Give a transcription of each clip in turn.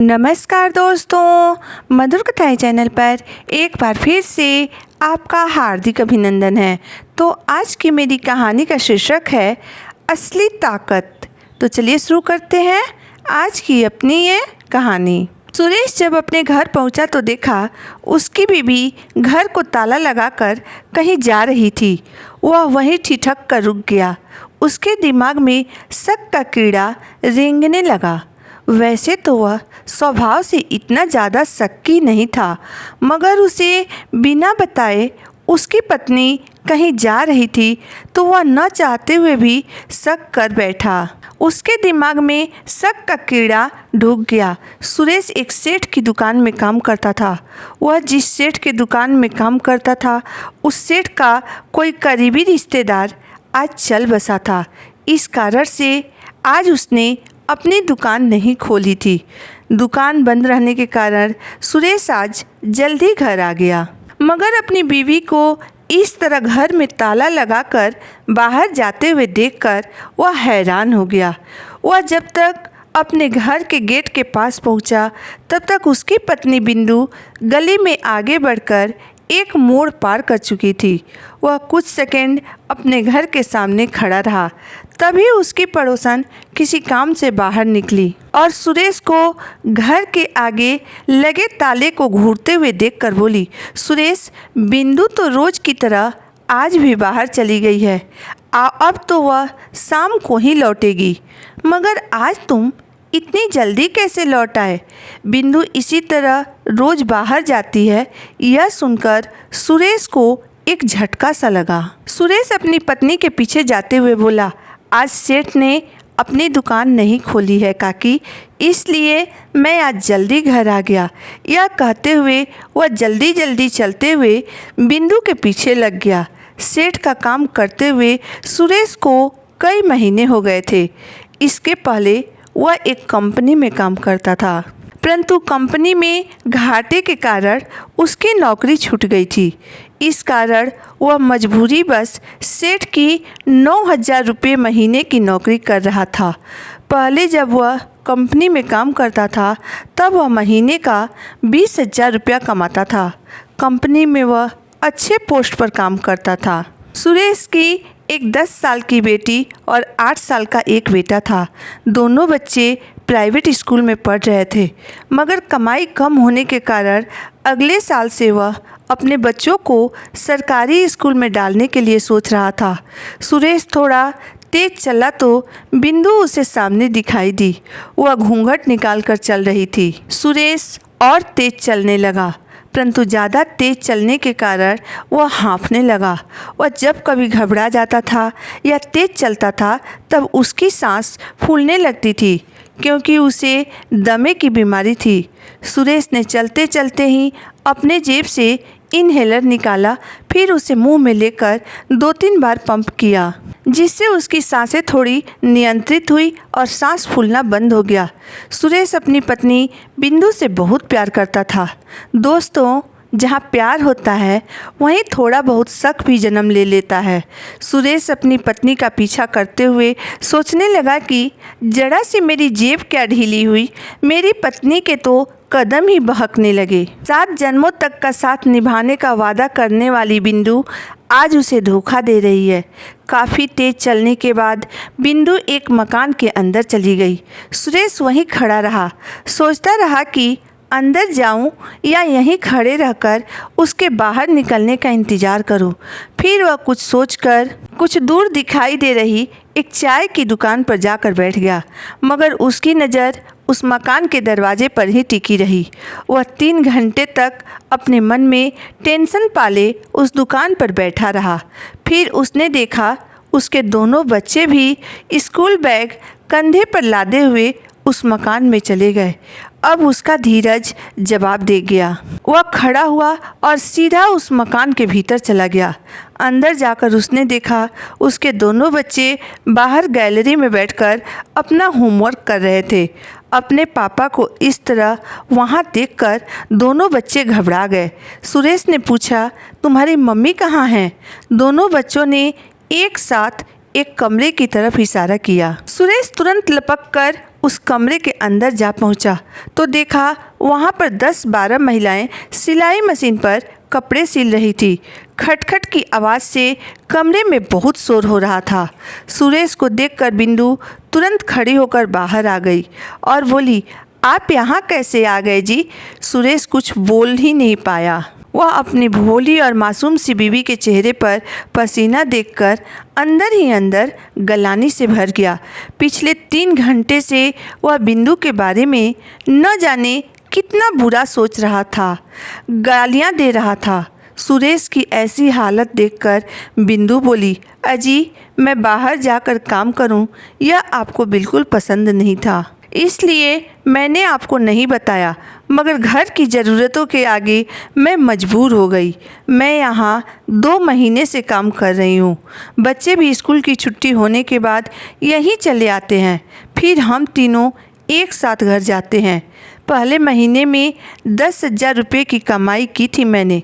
नमस्कार दोस्तों, मधुर कथाएं चैनल पर एक बार फिर से आपका हार्दिक अभिनंदन है। तो आज की मेरी कहानी का शीर्षक है असली ताकत। तो चलिए शुरू करते हैं आज की अपनी ये कहानी। सुरेश जब अपने घर पहुंचा तो देखा उसकी बीवी घर को ताला लगाकर कहीं जा रही थी। वह वहीं ठिठक कर रुक गया। उसके दिमाग में शक का कीड़ा रेंगने लगा। वैसे तो वह स्वभाव से इतना ज़्यादा शक्की नहीं था, मगर उसे बिना बताए उसकी पत्नी कहीं जा रही थी तो वह न चाहते हुए भी शक कर बैठा। उसके दिमाग में शक का कीड़ा ढुक गया। सुरेश एक सेठ की दुकान में काम करता था। वह जिस सेठ की दुकान में काम करता था उस सेठ का कोई करीबी रिश्तेदार आज चल बसा था। इस कारण से आज उसने अपनी दुकान नहीं खोली थी। दुकान बंद रहने के कारण सुरेश आज जल्दी घर आ गया, मगर अपनी बीवी को इस तरह घर में ताला लगाकर बाहर जाते हुए देखकर वह हैरान हो गया। वह जब तक अपने घर के गेट के पास पहुंचा तब तक उसकी पत्नी बिंदु गली में आगे बढ़कर एक मोड़ पार कर चुकी थी। वह कुछ सेकंड अपने घर के सामने खड़ा रहा। तभी उसकी पड़ोसन किसी काम से बाहर निकली और सुरेश को घर के आगे लगे ताले को घूरते हुए देखकर बोली, सुरेश, बिंदु तो रोज की तरह आज भी बाहर चली गई है। अब तो वह शाम को ही लौटेगी, मगर आज तुम इतनी जल्दी कैसे लौट आए? बिंदु इसी तरह रोज बाहर जाती है। यह सुनकर सुरेश को एक झटका सा लगा। सुरेश अपनी पत्नी के पीछे जाते हुए बोला, आज सेठ ने अपनी दुकान नहीं खोली है काकी, इसलिए मैं आज जल्दी घर आ गया। यह कहते हुए वह जल्दी जल्दी चलते हुए बिंदु के पीछे लग गया। सेठ का काम करते हुए सुरेश को कई महीने हो गए थे। इसके पहले वह एक कंपनी में काम करता था, परंतु कंपनी में घाटे के कारण उसकी नौकरी छूट गई थी। इस कारण वह मजबूरी बस सेठ की 9,000 रुपये महीने की नौकरी कर रहा था। पहले जब वह कंपनी में काम करता था तब वह महीने का 20,000 रुपया कमाता था। कंपनी में वह अच्छे पोस्ट पर काम करता था। सुरेश की एक 10 साल की बेटी और 8 साल का एक बेटा था। दोनों बच्चे प्राइवेट स्कूल में पढ़ रहे थे, मगर कमाई कम होने के कारण अगले साल से वह अपने बच्चों को सरकारी स्कूल में डालने के लिए सोच रहा था। सुरेश थोड़ा तेज चला तो बिंदु उसे सामने दिखाई दी। वह घूंघट निकाल कर चल रही थी। सुरेश और तेज चलने लगा, परंतु ज़्यादा तेज चलने के कारण वह हाँफने लगा। वह जब कभी घबरा जाता था या तेज चलता था तब उसकी सांस फूलने लगती थी, क्योंकि उसे दमे की बीमारी थी। सुरेश ने चलते चलते ही अपने जेब से इनहेलर निकाला, फिर उसे मुंह में लेकर 2-3 बार पंप किया, जिससे उसकी सांसें थोड़ी नियंत्रित हुई और सांस फूलना बंद हो गया। सुरेश अपनी पत्नी बिंदु से बहुत प्यार करता था। दोस्तों, जहाँ प्यार होता है वहीं थोड़ा बहुत शक भी जन्म ले लेता है। सुरेश अपनी पत्नी का पीछा करते हुए सोचने लगा कि जरा सी मेरी जेब क्या ढीली हुई, मेरी पत्नी के तो कदम ही बहकने लगे। 7 जन्मों तक का साथ निभाने का वादा करने वाली बिंदु आज उसे धोखा दे रही है। काफ़ी तेज चलने के बाद बिंदु एक मकान के अंदर चली गई। सुरेश वहीं खड़ा रहा, सोचता रहा कि अंदर जाऊं या यहीं खड़े रहकर उसके बाहर निकलने का इंतज़ार करूं। फिर वह कुछ सोचकर कुछ दूर दिखाई दे रही एक चाय की दुकान पर जाकर बैठ गया, मगर उसकी नज़र उस मकान के दरवाजे पर ही टिकी रही। वह 3 घंटे तक अपने मन में टेंशन पाले उस दुकान पर बैठा रहा। फिर उसने देखा उसके दोनों बच्चे भी स्कूल बैग कंधे पर लादे हुए उस मकान में चले गए। अब उसका धीरज जवाब दे गया। वह खड़ा हुआ और सीधा उस मकान के भीतर चला गया। अंदर जाकर उसने देखा उसके दोनों बच्चे बाहर गैलरी में बैठकर अपना होमवर्क कर रहे थे। अपने पापा को इस तरह वहाँ देखकर दोनों बच्चे घबरा गए। सुरेश ने पूछा, तुम्हारी मम्मी कहाँ हैं? दोनों बच्चों ने एक साथ एक कमरे की तरफ इशारा किया। सुरेश तुरंत लपक कर उस कमरे के अंदर जा पहुंचा तो देखा वहां पर 10-12 महिलाएं सिलाई मशीन पर कपड़े सिल रही थी। खटखट की आवाज़ से कमरे में बहुत शोर हो रहा था। सुरेश को देखकर बिंदु तुरंत खड़ी होकर बाहर आ गई और बोली, आप यहाँ कैसे आ गए जी? सुरेश कुछ बोल ही नहीं पाया। वह अपनी भोली और मासूम सी बीवी के चेहरे पर पसीना देखकर अंदर ही अंदर गलानी से भर गया। पिछले 3 घंटे से वह बिंदु के बारे में न जाने कितना बुरा सोच रहा था, गालियां दे रहा था। सुरेश की ऐसी हालत देखकर बिंदु बोली, अजी मैं बाहर जाकर काम करूं, यह आपको बिल्कुल पसंद नहीं था, इसलिए मैंने आपको नहीं बताया, मगर घर की ज़रूरतों के आगे मैं मजबूर हो गई। मैं यहाँ 2 महीने से काम कर रही हूँ। बच्चे भी स्कूल की छुट्टी होने के बाद यहीं चले आते हैं, फिर हम तीनों एक साथ घर जाते हैं। पहले महीने में 10,000 रुपये की कमाई की थी मैंने,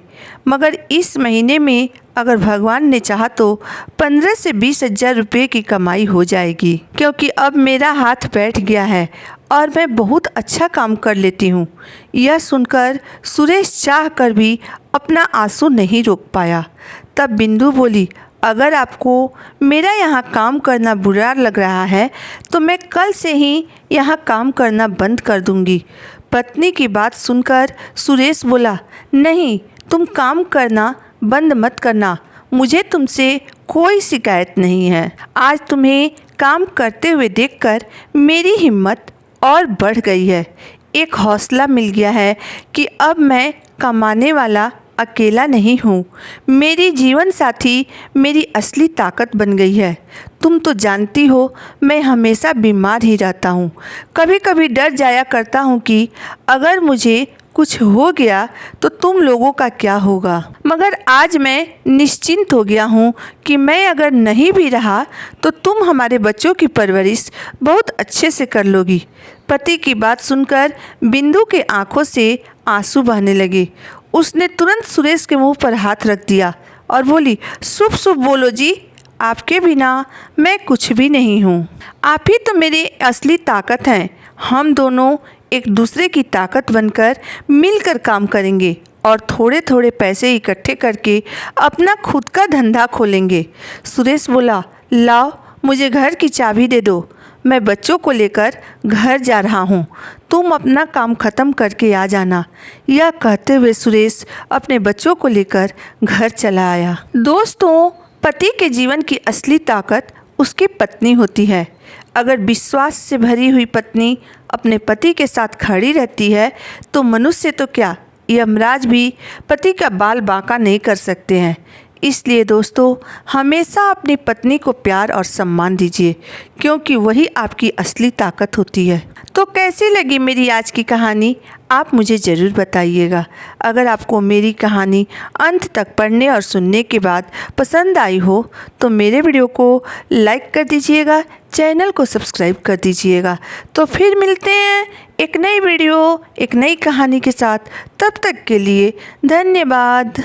मगर इस महीने में अगर भगवान ने चाहा तो 15 से 20,000 रुपये की कमाई हो जाएगी, क्योंकि अब मेरा हाथ बैठ गया है और मैं बहुत अच्छा काम कर लेती हूँ। यह सुनकर सुरेश चाह कर भी अपना आंसू नहीं रोक पाया। तब बिंदु बोली, अगर आपको मेरा यहाँ काम करना बुरा लग रहा है तो मैं कल से ही यहाँ काम करना बंद कर दूँगी। पत्नी की बात सुनकर सुरेश बोला, नहीं, तुम काम करना बंद मत करना, मुझे तुमसे कोई शिकायत नहीं है। आज तुम्हें काम करते हुए देखकर मेरी हिम्मत और बढ़ गई है। एक हौसला मिल गया है कि अब मैं कमाने वाला अकेला नहीं हूँ। मेरी जीवन साथी मेरी असली ताकत बन गई है। तुम तो जानती हो मैं हमेशा बीमार ही रहता हूँ। कभी कभी डर जाया करता हूँ कि अगर मुझे कुछ हो गया तो तुम लोगों का क्या होगा, मगर आज मैं निश्चिंत हो गया हूँ कि मैं अगर नहीं भी रहा तो तुम हमारे बच्चों की परवरिश बहुत अच्छे से कर लोगी। पति की बात सुनकर बिंदु के आंखों से आंसू बहने लगे। उसने तुरंत सुरेश के मुंह पर हाथ रख दिया और बोली, शुभ शुभ बोलो जी, आपके बिना मैं कुछ भी नहीं हूँ। आप ही तो मेरी असली ताकत हैं। हम दोनों एक दूसरे की ताकत बनकर मिलकर काम करेंगे और थोड़े थोड़े पैसे इकट्ठे करके अपना खुद का धंधा खोलेंगे। सुरेश बोला, लाओ मुझे घर की चाबी दे दो, मैं बच्चों को लेकर घर जा रहा हूँ, तुम अपना काम ख़त्म करके आ जाना। यह कहते हुए सुरेश अपने बच्चों को लेकर घर चला आया। दोस्तों, पति के जीवन की असली ताकत उसकी पत्नी होती है। अगर विश्वास से भरी हुई पत्नी अपने पति के साथ खड़ी रहती है तो मनुष्य तो क्या, यमराज भी पति का बाल बांका नहीं कर सकते हैं। इसलिए दोस्तों, हमेशा अपनी पत्नी को प्यार और सम्मान दीजिए, क्योंकि वही आपकी असली ताकत होती है। तो कैसी लगी मेरी आज की कहानी, आप मुझे ज़रूर बताइएगा। अगर आपको मेरी कहानी अंत तक पढ़ने और सुनने के बाद पसंद आई हो तो मेरे वीडियो को लाइक कर दीजिएगा, चैनल को सब्सक्राइब कर दीजिएगा। तो फिर मिलते हैं एक नई वीडियो, एक नई कहानी के साथ। तब तक के लिए धन्यवाद।